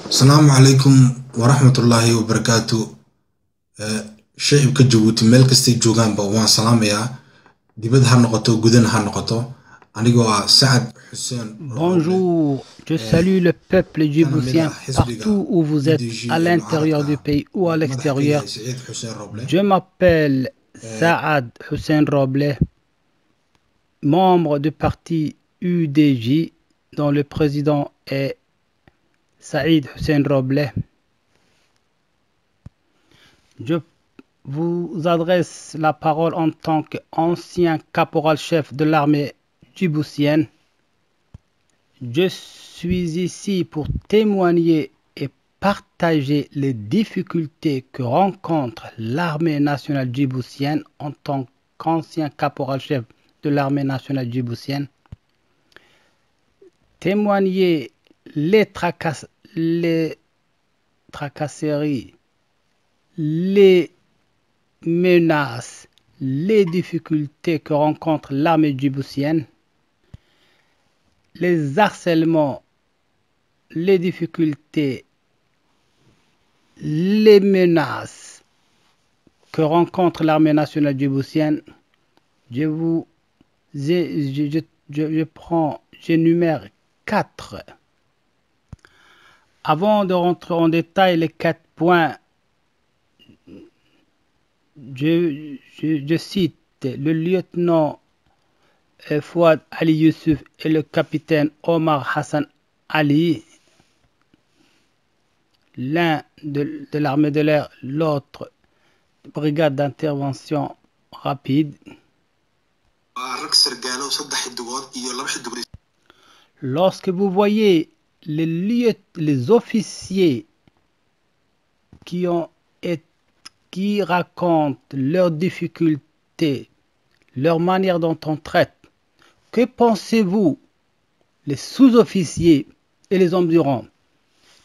السلام عليكم ورحمة الله وبركاته. شيء كجوتي ملك استيجوغان بوان سلام يا دي بدها نقطة جودنها نقطة أنا جوا سعد حسين روبلي. Bonjour, je salue le peuple djiboutien partout où vous êtes, à l'intérieur du pays ou à l'extérieur. Je m'appelle Saad Hussein Roble, membre du parti UDJ, dont le président est Saïd Hussein Roble. Je vous adresse la parole en tant qu'ancien caporal-chef de l'armée djiboutienne. Je suis ici pour témoigner et partager les difficultés que rencontre l'armée nationale djiboutienne en tant qu'ancien caporal-chef de l'armée nationale djiboutienne. Témoigner les tracasseries, les menaces, les difficultés que rencontre l'armée djiboutienne, les harcèlements, les difficultés, les menaces que rencontre l'armée nationale djiboutienne, j'énumère 4. Avant de rentrer en détail les 4 points, je cite le lieutenant Fouad Ali Youssouf et le capitaine Omar Hassan Ali, l'un de l'armée de l'air, l'autre brigade d'intervention rapide. Lorsque vous voyez les officiers qui racontent leurs difficultés, leur manière dont on traite, que pensez-vous, les sous-officiers et les hommes du rang?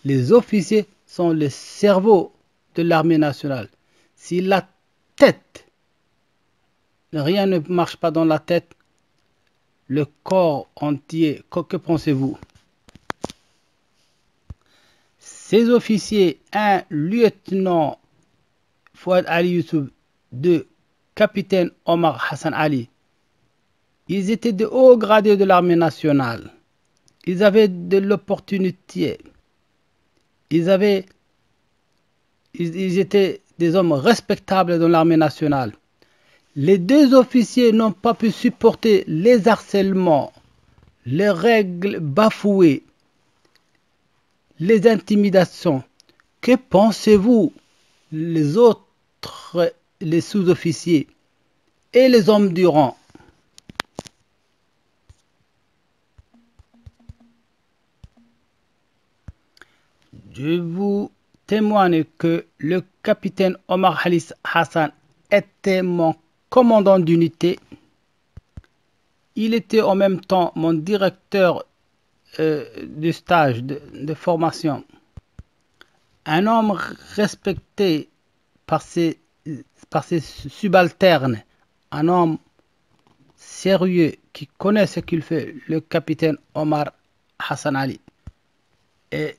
Les officiers sont le cerveau de l'armée nationale. Si la tête, rien ne marche pas dans la tête, le corps entier, que pensez-vous? Ces officiers, 1. Lieutenant Fouad Ali Youssouf, 2. Capitaine Omar Hassan Ali, ils étaient de hauts gradés de l'armée nationale. Ils avaient de l'opportunité. Ils étaient des hommes respectables dans l'armée nationale. Les 2 officiers n'ont pas pu supporter les harcèlements, les règles bafouées, les intimidations. Que pensez-vous, les autres, les sous-officiers et les hommes du rang? Je vous témoigne que le capitaine Omar Hassan était mon commandant d'unité. Il était en même temps mon directeur de stage, de formation. Un homme respecté par ses subalternes, un homme sérieux qui connaît ce qu'il fait, le capitaine Omar Hassan Ali. Et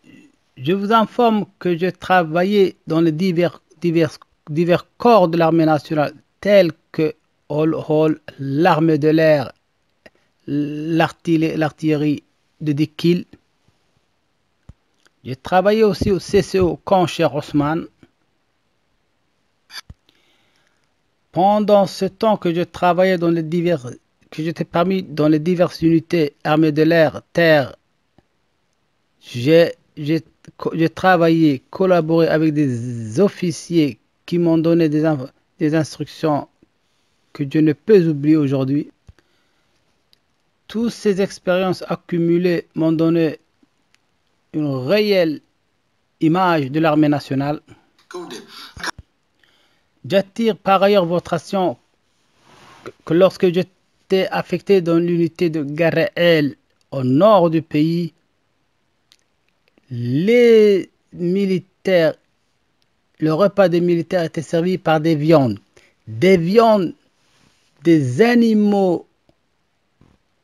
je vous informe que j'ai travaillé dans les divers corps de l'armée nationale, tels que l'armée de l'air, l'artillerie de Dikil. J'ai travaillé aussi au CCO camp Cheikh Ousmane. Pendant ce temps que je travaillais que j'étais parmi dans les diverses unités armées de l'air, terre, j'ai travaillé, collaboré avec des officiers qui m'ont donné des instructions que je ne peux oublier aujourd'hui. Toutes ces expériences accumulées m'ont donné une réelle image de l'armée nationale. J'attire par ailleurs votre attention que lorsque j'étais affecté dans l'unité de Gareel au nord du pays, les militaires, le repas des militaires était servi par des viandes, des animaux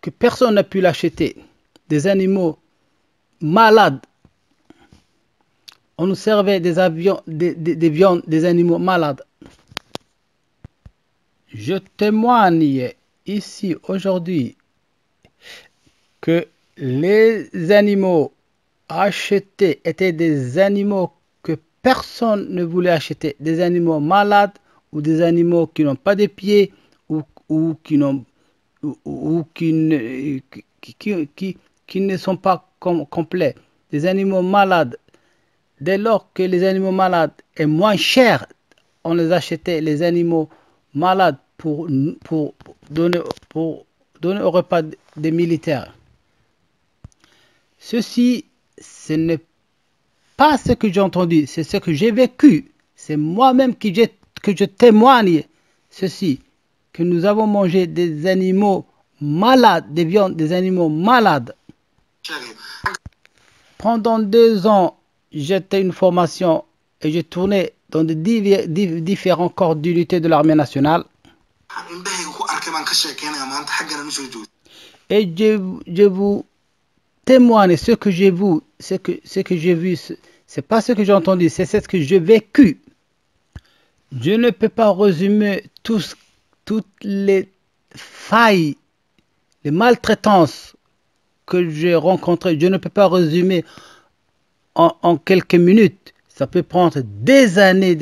que personne n'a pu l'acheter, des animaux malades on nous servait des viandes des animaux malades. Je témoigne ici aujourd'hui que les animaux achetés étaient des animaux que personne ne voulait acheter, des animaux malades ou des animaux qui n'ont pas de pieds ou qui ne sont pas complets, des animaux malades. Dès lors que les animaux malades est moins cher, on les achetait les animaux malades pour donner au repas des militaires. Ceci, ce n'est pas ce que j'ai entendu, c'est ce que j'ai vécu. C'est moi-même que je témoigne ceci, que nous avons mangé des animaux malades, des viandes des animaux malades. Pendant 2 ans, j'étais une formation et je tournais dans de différents corps d'unité de l'armée nationale. Et je vous témoigne ce que j'ai vu, ce que j'ai vu, c'est pas ce que j'ai entendu, c'est ce que j'ai vécu. Je ne peux pas résumer toutes les failles, les maltraitances que j'ai rencontrées. Je ne peux pas résumer en quelques minutes. Ça peut prendre des années.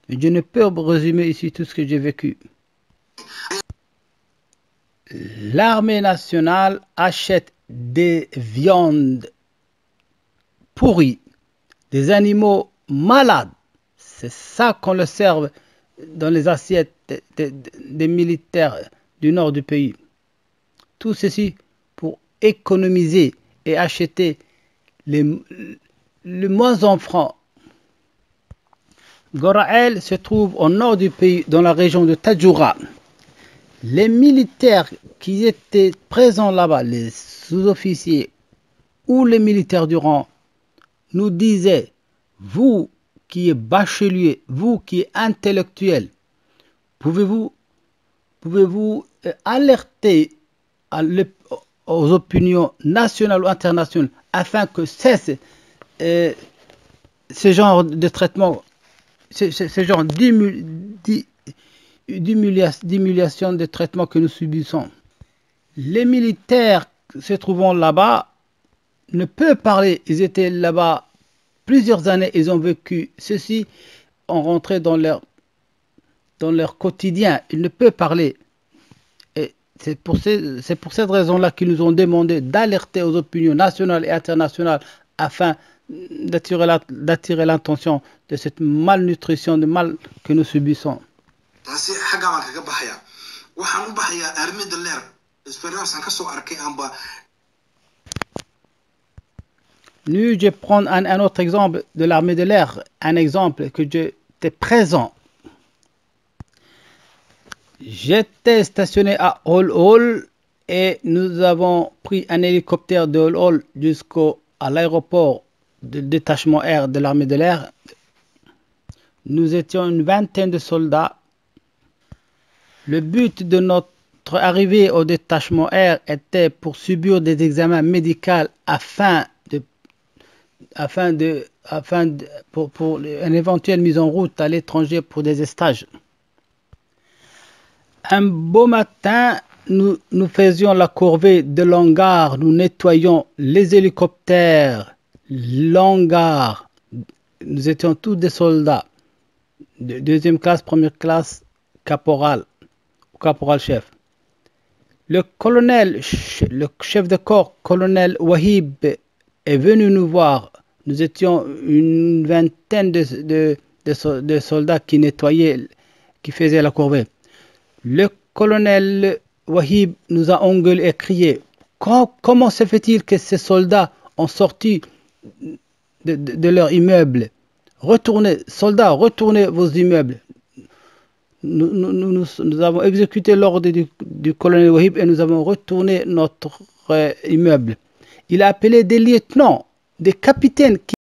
Mais je ne peux résumer ici tout ce que j'ai vécu. L'armée nationale achète des viandes pourries, des animaux malades. C'est ça qu'on le serve dans les assiettes des militaires du nord du pays. Tout ceci pour économiser et acheter le moins en francs. Gorael se trouve au nord du pays, dans la région de Tadjoura. Les militaires qui étaient présents là-bas, les sous-officiers ou les militaires du rang, nous disaient, vous qui êtes bachelier, vous qui êtes intellectuel, pouvez-vous alerter aux opinions nationales ou internationales afin que cesse ce genre de traitement, ce genre d'humiliation de traitement que nous subissons. Les militaires se trouvant là-bas ne peuvent parler. Ils étaient là-bas plusieurs années, ils ont vécu ceci, ont rentré dans leur quotidien. Ils ne peuvent parler. Et c'est pour cette raison-là qu'ils nous ont demandé d'alerter aux opinions nationales et internationales afin d'attirer l'attention de cette malnutrition, de mal que nous subissons. Nu, je prends un autre exemple de l'armée de l'air, un exemple que j'étais présent. J'étais stationné à Hol et nous avons pris un hélicoptère de Hol jusqu'à l'aéroport de détachement air de l'armée de l'air. Nous étions une vingtaine de soldats. Le but de notre arrivée au détachement air était pour subir des examens médicaux pour une éventuelle mise en route à l'étranger pour des stages. Un beau matin, nous faisions la corvée de l'hangar, nous nettoyions les hélicoptères, l'hangar. Nous étions tous des soldats, de deuxième classe, première classe, caporal chef. Le chef de corps, colonel Wahib, est venu nous voir. Nous étions une vingtaine de soldats qui nettoyaient, qui faisaient la corvée. Le colonel Wahib nous a engueulé et crié, comment se fait-il que ces soldats ont sorti de leur immeuble? Retournez, soldats, retournez vos immeubles. Nous avons exécuté l'ordre du colonel Wahib et nous avons retourné notre immeuble. Il a appelé des lieutenants, des capitaines qui